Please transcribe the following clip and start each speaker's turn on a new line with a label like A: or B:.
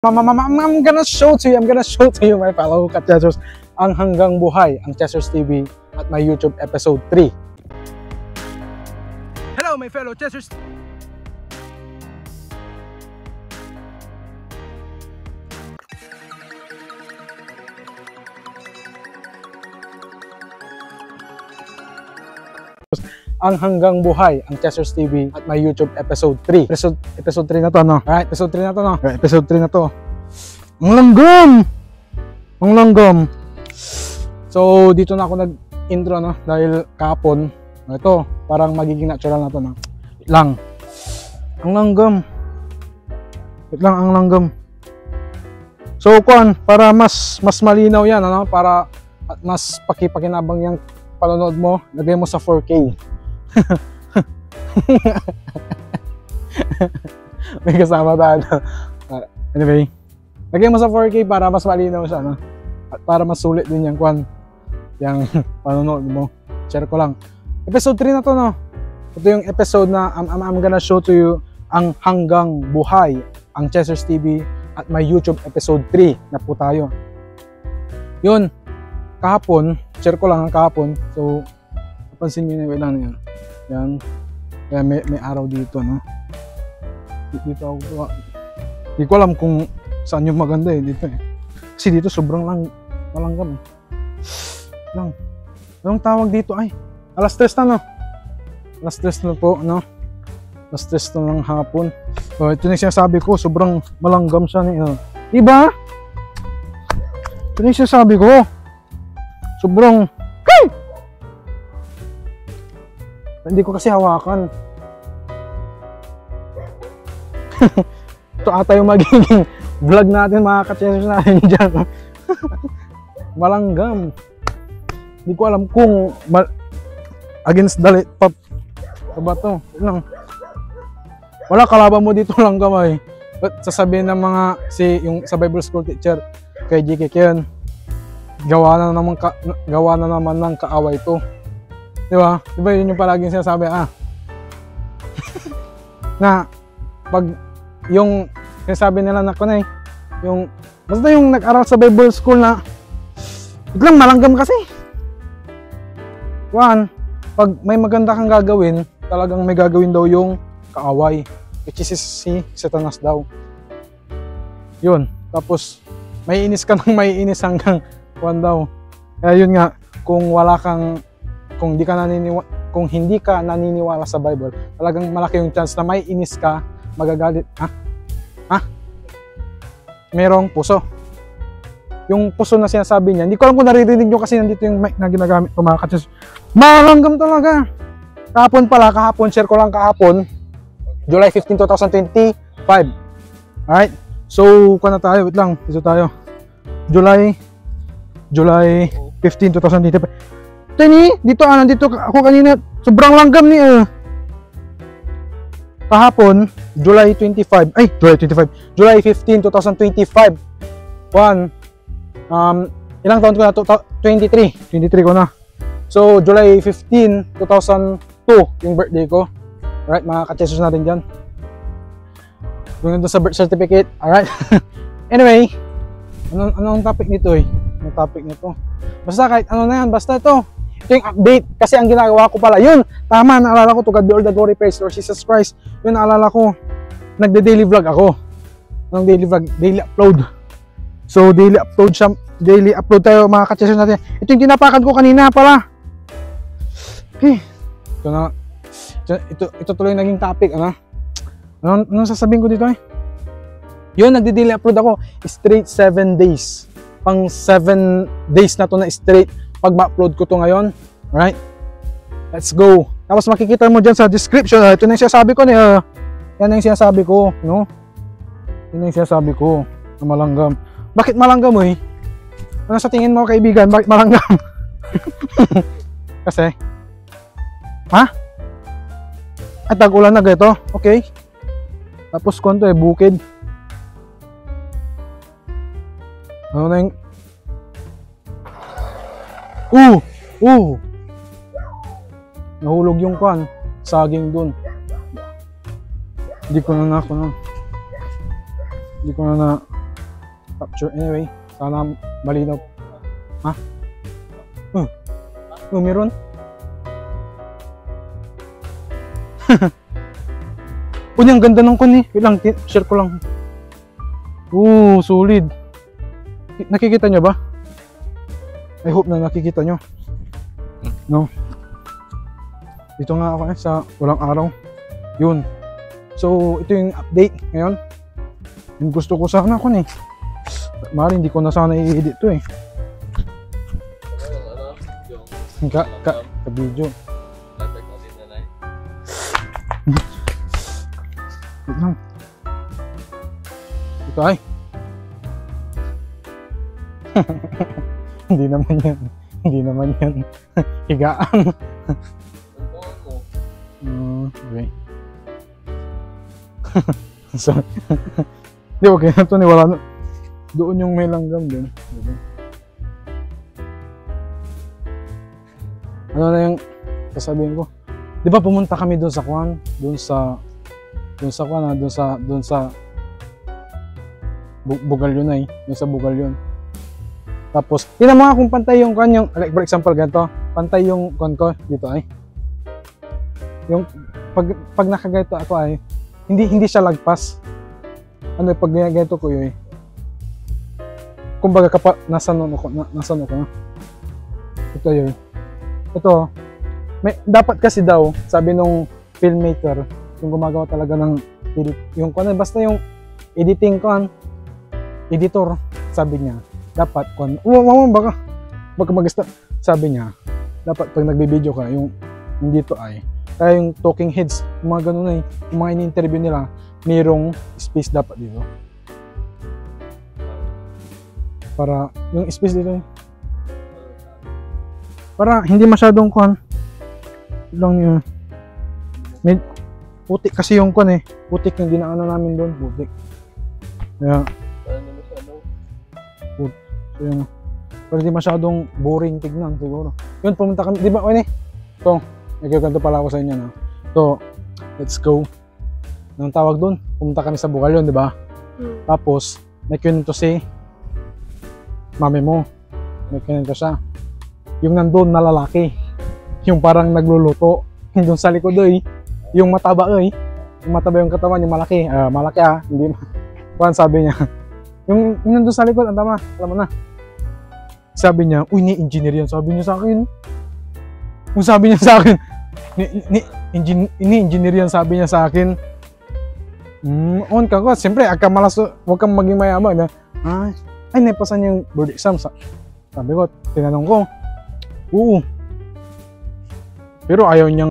A: I'm gonna show to you my fellow ka-Chessers ang Hanggang Buhay, ang Chessers TV at my YouTube episode 3. Hello my fellow Chessers! Ang Hanggang Buhay, ang Chessers TV at my YouTube episode 3. Episode 3 na to, no? Alright, episode 3 na to, no? Alright, episode 3 na to. Ang langgam! Ang langgam! So, dito na ako nag-intro, no? Dahil kahapon, ito, parang magiging natural na to, no? Wait lang. Ang langgam. Wait lang, ang langgam. So, para mas malinaw yan, ano? Para at mas pakipakinabang yung panonood mo, lagay mo sa 4K. May kasama tayo. Anyway, lagay mo sa 4K para mas malinaw siya, no? At para mas sulit din yung yung panonood mo. Share ko lang. Episode 3 na to, no? Ito yung episode na I'm gonna show to you ang Hanggang Buhay, ang Chessers TV at my YouTube episode 3 na po tayo. Yun, kahapon, share ko lang ang kahapon. So, napansin nyo na lang yan. Yan. Kaya may araw dito, no? Dito ako. Hindi ko alam kung saan yung maganda eh. Dito eh. Kasi dito sobrang malanggam eh. Lang. Anong tawag dito ay? Alas 3 na, no? Alas 3 na po, no? Alas 3 na lang hapon. So, ito na yung sinasabi ko. Sobrang malanggam siya eh. Diba? Ito na yung sinasabi ko. Sobrang hindi ko kasi hawakan. Ito ata yung magiging vlog natin, mga ka-Chessers natin dyan. Malanggam. Hindi ko alam kung against the light pop. Ano ba ito? Wala kalaban mo dito lang kamay. But sasabihin ng mga yung sa Bible School teacher kay GK Ken, gawa na naman ng kaaway ito. Diba? Diba yun yung palaging sinasabi, na pag yung sinasabi nila na kunay, yung basta yung nag-aral sa Bible School na biglang malanggam kasi. Pag may maganda kang gagawin, talagang may gagawin daw yung kaaway, which is si Satanas daw. Yun. Tapos may inis ka ng may inis hanggang daw. Kaya yun nga, kung hindi ka naniniwala sa Bible, talagang malaki yung chance na may inis ka, magagalit. Merong puso. Yung puso na sinasabi niya, hindi ko alam kung naririnig nyo kasi nandito yung mic na ginagamit ko, mga ka-Chessers. Malanggam talaga. Kahapon, share ko lang kahapon, July 15, 2025. Alright? So, na tayo, wait lang, dito tayo. July 15, 2025. Dito nandito ako kanina, sobrang langgam ni kahapon, July 15, 2025. Ilang taon ko na to? 23 ko na. So, July 15, 2002, yung birthday ko. Alright, mga ka-Chessers natin dyan. Doon sa birth certificate. Alright. Anyway, anong topic nito eh? Anong topic nito? Basta kahit ano na yan, basta ito. Ito yung update. Kasi ang ginagawa ko pala, yun, tama, naalala ko, to God be all the glory, praise Lord Jesus Christ. Yun, naalala ko, nagde-daily vlog ako. Anong daily vlog? Daily upload. So, daily upload tayo, mga ka-Chessers natin. Ito yung tinapakan ko kanina pala. Okay. Ito tuloy yung naging topic, Anong sasabihin ko dito eh? Yun, nagde-daily upload ako. Straight 7 days. Pang 7 days na to na straight. Pag ma-upload ko to ngayon. Alright? Let's go. Tapos makikita mo dyan sa description. Ito na yung sinasabi ko. Yan na yung sinasabi ko. No? Yan na yung sinasabi ko. Na malanggam. Bakit malanggam mo eh? Ano sa tingin mo kaibigan? Bakit malanggam? Kasi? At tag-ulan na ganito. Okay. Tapos konto eh, bukid. Ano na yung... Nahulog yung saging dun. Hindi ko na capture. Anyway, sana malinaw. Ha? Meron? Ang ganda ng kun eh. Wait lang, share ko lang. Solid. Nakikita nyo ba? I hope na nakikita nyo. No? Dito nga ako sa walang araw. Yun. So, ito yung update ngayon. Yung gusto ko sana kun eh. Mari, hindi ko na sana i-edit to eh. Ka-video. Wait lang. Ito ay. Hindi naman yan. Hindi naman yan. Higaan. Okay. So, di okay na ito. Wala na. Doon yung may langgam din. Diba? Ano na yung sasabihin ko? Di ba pumunta kami doon sa Kwan? Doon sa Bugalyon na eh. Doon sa Bugalyon. Tapos, tinan mo nga kung pantay yung Kwan, yung, like for example, ganito. Pantay yung Kwan ko dito ay. Yung, pag nakaganito ako ay, hindi siya lagpas. Ano, pag ganito ko yun eh. Kumbaga kapag nasan ako na. Ito yun. Ito, dapat kasi daw, sabi nung filmmaker, yung gumagawa talaga ng yung basta yung editing editor, sabi niya, dapat baka mag-start, sabi niya, dapat pag nagbe-video ka, yung dito ay, kaya yung talking heads, yung mga ganun ay, yung mga in-interview nila, mayroong space dapat dito. Para, yung space dito eh. Para hindi masyadong lang yun. May putik kasi yung eh. Putik yung dinaanan namin doon, putik. Kaya so yun. Pero hindi masyadong boring tignan siguro. Yun, pumunta kami, di ba, ito, nagkaganto pala ako sa inyo, no? So, let's go. Anong tawag doon? Pumunta kami sa Bugalyon, di ba? Tapos, may kwento si mami mo. May kwento siya. Yung nandun na lalaki, yung parang nagluluto, yung sa likod yung mataba yung mataba yung katawan, yung malaki, hindi sabi niya, yung nandun sa likod, ang tama, alam mo na. Sabi niya, uy, ni-engineer yan, sabi niya sa akin. Kung sabi niya sa akin, ni-engineer yan, sabi niya sa akin. On ka ko, siyempre, huwag kang maging mayaman, ay, naipasan yung board exam, sabi ko, tinanong ko, oo. Pero ayaw niyang